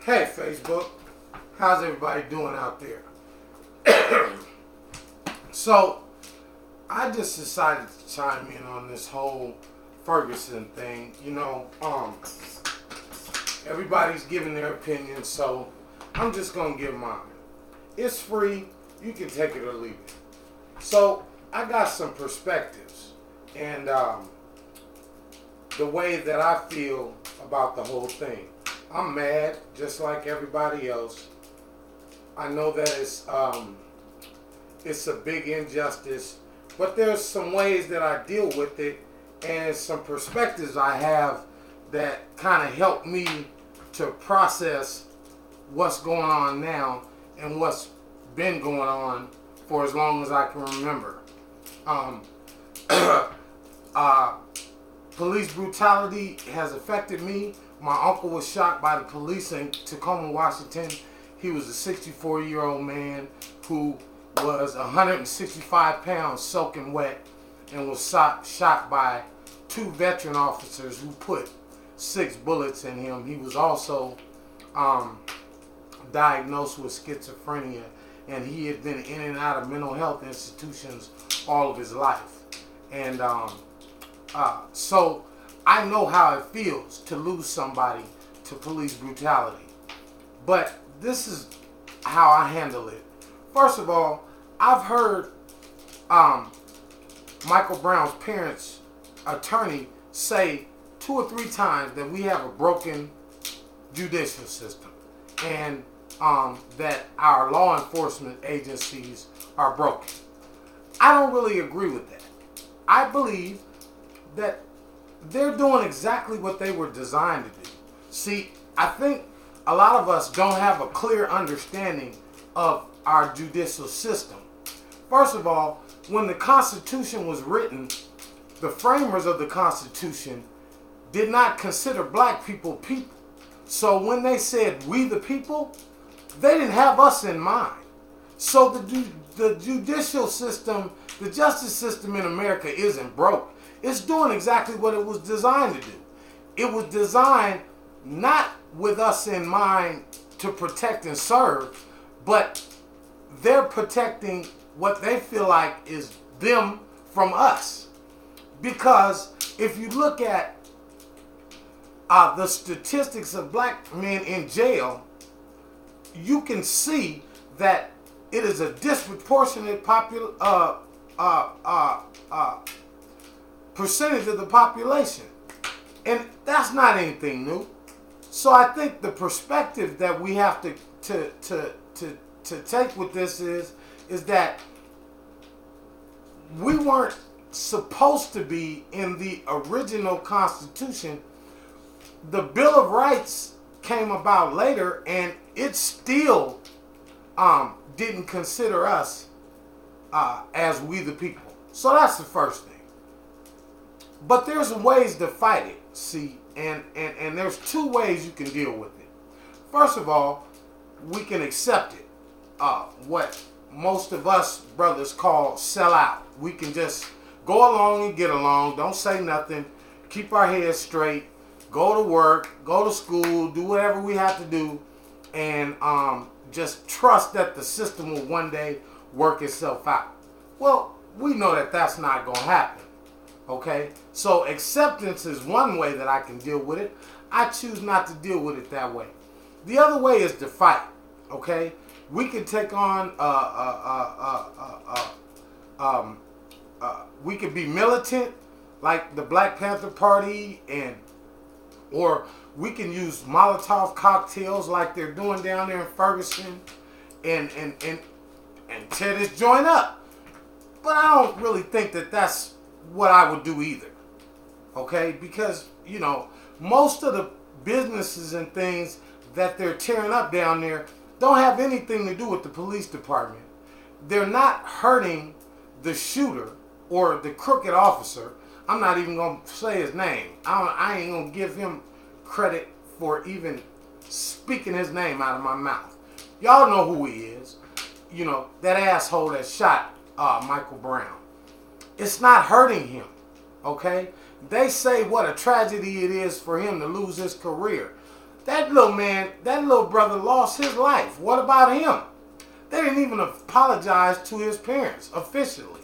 Hey Facebook, how's everybody doing out there? So, I just decided to chime in on this whole Ferguson thing. Everybody's giving their opinion, so I'm just gonna give mine. It's free, you can take it or leave it. So, I got some perspectives, and the way that I feel about the whole thing. I'm mad, just like everybody else. I know that it's a big injustice, but there's some ways that I deal with it, and some perspectives I have that kind of help me to process what's going on now and what's been going on for as long as I can remember. Police brutality has affected me. My uncle was shot by the police in Tacoma, Washington. He was a 64-year-old man who was 165 pounds soaking wet and was shot by two veteran officers who put 6 bullets in him. He was also diagnosed with schizophrenia, and he had been in and out of mental health institutions all of his life. And so I know how it feels to lose somebody to police brutality. But this is how I handle it. First of all, I've heard Michael Brown's parents' attorney say 2 or 3 times that we have a broken judicial system, and that our law enforcement agencies are broken. I don't really agree with that. I believe that they're doing exactly what they were designed to do. See, I think a lot of us don't have a clear understanding of our judicial system. First of all, when the Constitution was written, the framers of the Constitution did not consider black people people. So when they said we the people, they didn't have us in mind. So the judicial system, the justice system in America isn't broke. It's doing exactly what it was designed to do. It was designed not with us in mind to protect and serve, but they're protecting what they feel like is them from us. Because if you look at the statistics of black men in jail, you can see that it is a disproportionate percentage of the population, and that's not anything new. So I think the perspective that we have to take with this is that we weren't supposed to be in the original Constitution. The Bill of Rights came about later, and it still didn't consider us as we the people. So that's the first thing. But there's ways to fight it, see, and there's 2 ways you can deal with it. First of all, we can accept it. What most of us brothers call sell out. We can just go along and get along, don't say nothing, keep our heads straight, go to work, go to school, do whatever we have to do, and just trust that the system will one day work itself out. Well, we know that that's not going to happen. Okay, so acceptance is one way that I can deal with it. I choose not to deal with it that way. The other way is to fight. Okay, we can take on we could be militant like the Black Panther Party, or we can use Molotov cocktails like they're doing down there in Ferguson, and tear this joint up. But I don't really think that that's what I would do either. Okay, because most of the businesses and things that they're tearing up down there don't have anything to do with the police department. They're not hurting the shooter or the crooked officer. I'm not even going to say his name. I ain't going to give him credit for even speaking his name out of my mouth. Y'all know who he is. That asshole that shot Michael Brown. It's not hurting him, okay? They say what a tragedy it is for him to lose his career. That little man, that little brother lost his life. What about him? They didn't even apologize to his parents officially.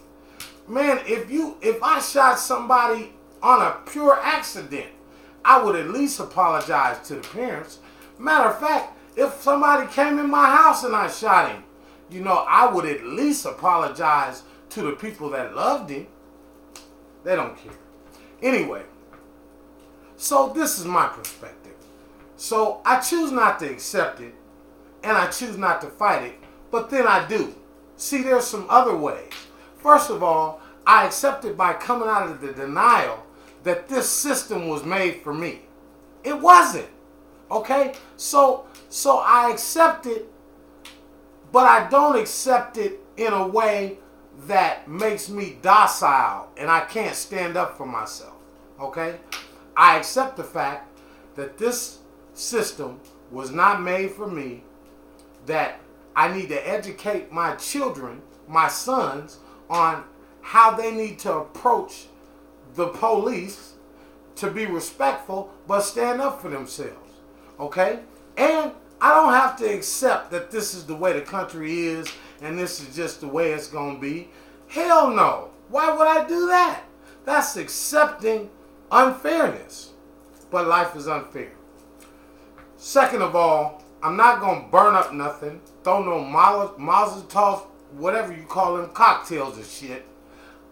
Man, if I shot somebody on a pure accident, I would at least apologize to the parents. Matter of fact, if somebody came in my house and I shot him, I would at least apologize to the people that loved him. They don't care. Anyway, so this is my perspective. So I choose not to accept it, and I choose not to fight it, but then I do. See, there's some other ways. First of all, I accept it by coming out of the denial that this system was made for me. It wasn't. Okay? So I accept it, but I don't accept it in a way that makes me docile and I can't stand up for myself. Okay? I accept the fact that this system was not made for me, that I need to educate my children, my sons, on how they need to approach the police to be respectful but stand up for themselves. Okay? And I don't have to accept that this is the way the country is and this is just the way it's going to be. Hell no. Why would I do that? That's accepting unfairness. But life is unfair. Second of all, I'm not going to burn up nothing, throw no Mazel Tov, whatever you call them, cocktails and shit.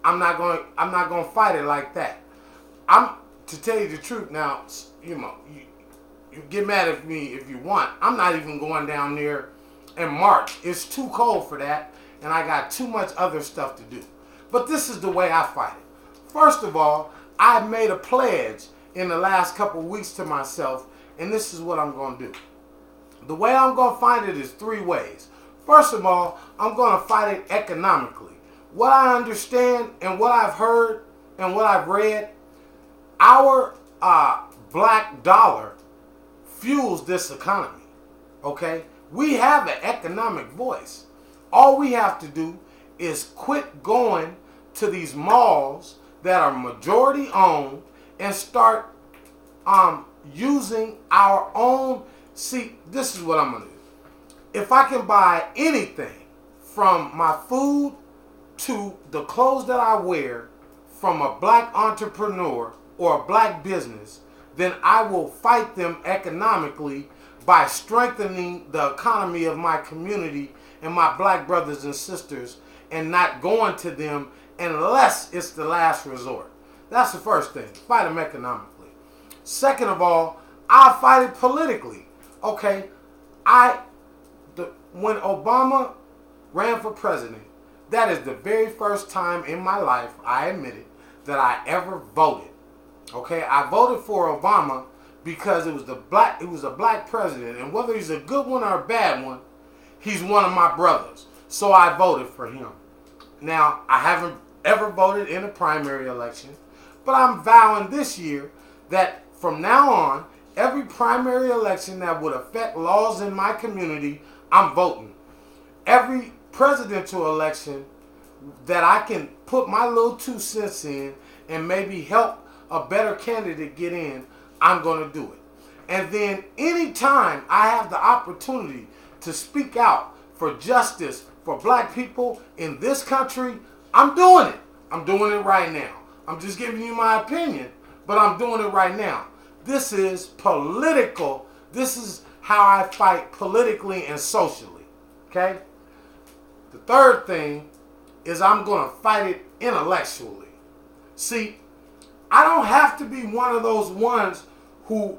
I'm not going to fight it like that. To tell you the truth now, you get mad at me if you want. I'm not even going down there in March. It's too cold for that, and I got too much other stuff to do. But this is the way I fight it. First of all, I made a pledge in the last couple of weeks to myself, and this is what I'm going to do. The way I'm going to fight it is three ways. First of all, I'm going to fight it economically. What I understand and what I've heard and what I've read, our black dollar fuels this economy. Okay? We have an economic voice. All we have to do is quit going to these malls that are majority owned and start using our own. See, this is what I'm going to do. If I can buy anything from my food to the clothes that I wear from a black entrepreneur or a black business, then I will fight them economically by strengthening the economy of my community and my black brothers and sisters and not going to them unless it's the last resort. That's the first thing. Fight them economically. Second of all, I'll fight it politically. Okay, when Obama ran for president, that is the very first time in my life, I admit it, that I ever voted. Okay, I voted for Obama because it was a black president, and whether he's a good one or a bad one, he's one of my brothers. So I voted for him. Now, I haven't ever voted in a primary election, but I'm vowing this year that from now on, every primary election that would affect laws in my community, I'm voting. Every presidential election that I can put my little 2 cents in and maybe help a better candidate get in, I'm going to do it. And then anytime I have the opportunity to speak out for justice for black people in this country, I'm doing it. I'm doing it right now. I'm just giving you my opinion, but I'm doing it right now. This is political. This is how I fight politically and socially. Okay? The third thing is I'm going to fight it intellectually. See, I don't have to be one of those ones who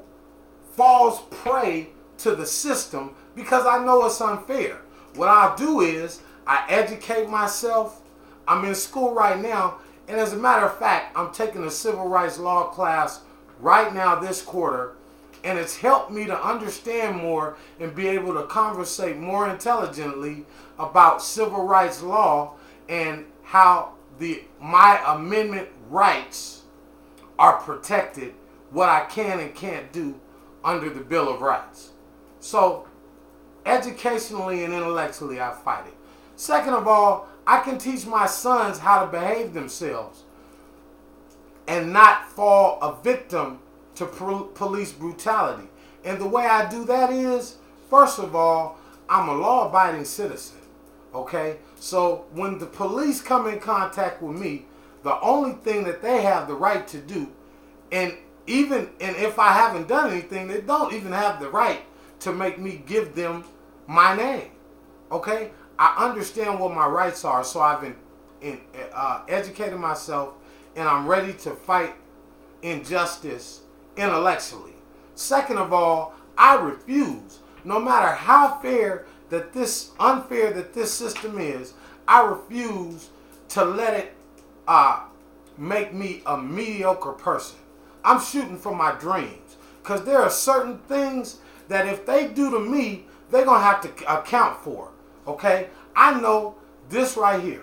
falls prey to the system because I know it's unfair. What I'll do is I educate myself. I'm in school right now, and as a matter of fact, I'm taking a civil rights law class right now this quarter, and it's helped me to understand more and be able to conversate more intelligently about civil rights law and how my amendment rights are protected, what I can and can't do under the Bill of Rights. So, educationally and intellectually, I fight it. Second of all, I can teach my sons how to behave themselves and not fall a victim to police brutality. And the way I do that is, first of all, I'm a law-abiding citizen. Okay? So when the police come in contact with me, the only thing that they have the right to do, and if I haven't done anything, they don't even have the right to make me give them my name. Okay? I understand what my rights are, so I've educated myself, and I'm ready to fight injustice intellectually. Second of all, I refuse, no matter how unfair that this system is, I refuse to let it make me a mediocre person. I'm shooting for my dreams, because there are certain things that if they do to me, they're going to have to account for. Okay? I know this right here,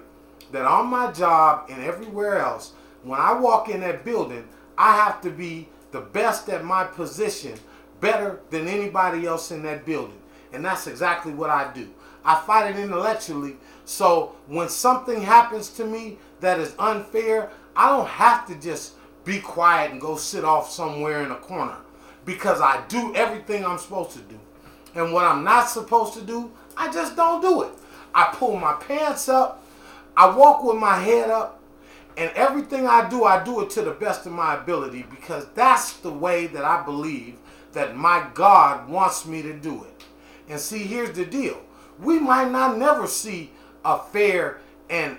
that on my job and everywhere else, when I walk in that building, I have to be the best at my position, better than anybody else in that building. And that's exactly what I do. I fight it intellectually, so when something happens to me that is unfair, I don't have to just be quiet and go sit off somewhere in a corner, because I do everything I'm supposed to do. And what I'm not supposed to do, I just don't do it. I pull my pants up, I walk with my head up, and everything I do it to the best of my ability, because that's the way that I believe that my God wants me to do it. And see, here's the deal. We might not never see a fair and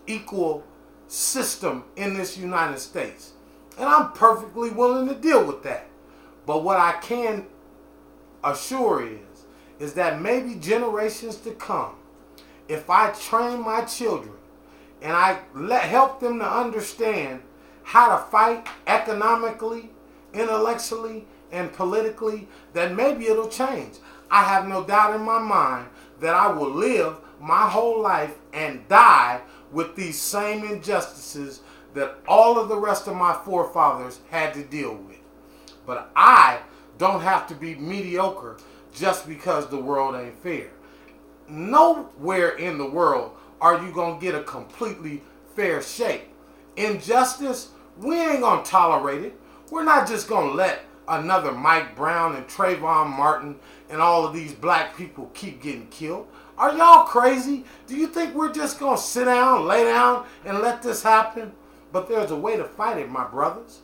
equal system in this United States. And I'm perfectly willing to deal with that. But what I can assure is that maybe generations to come, if I train my children and I help them to understand how to fight economically, intellectually, and politically, then maybe it'll change. I have no doubt in my mind that I will live my whole life and die with these same injustices that all of the rest of my forefathers had to deal with. But I don't have to be mediocre just because the world ain't fair. Nowhere in the world are you going to get a completely fair shake. Injustice, we ain't going to tolerate it. We're not just going to let another Mike Brown and Trayvon Martin and all of these black people keep getting killed. Are y'all crazy? Do you think we're just going to sit down, lay down, and let this happen? But there's a way to fight it, my brothers.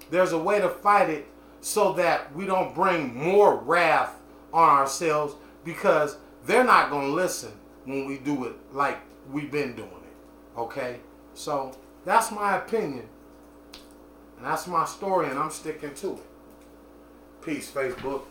There's a way to fight it so that we don't bring more wrath on ourselves, because they're not going to listen when we do it like we've been doing it. Okay? So that's my opinion. And that's my story, and I'm sticking to it. Peace, Facebook.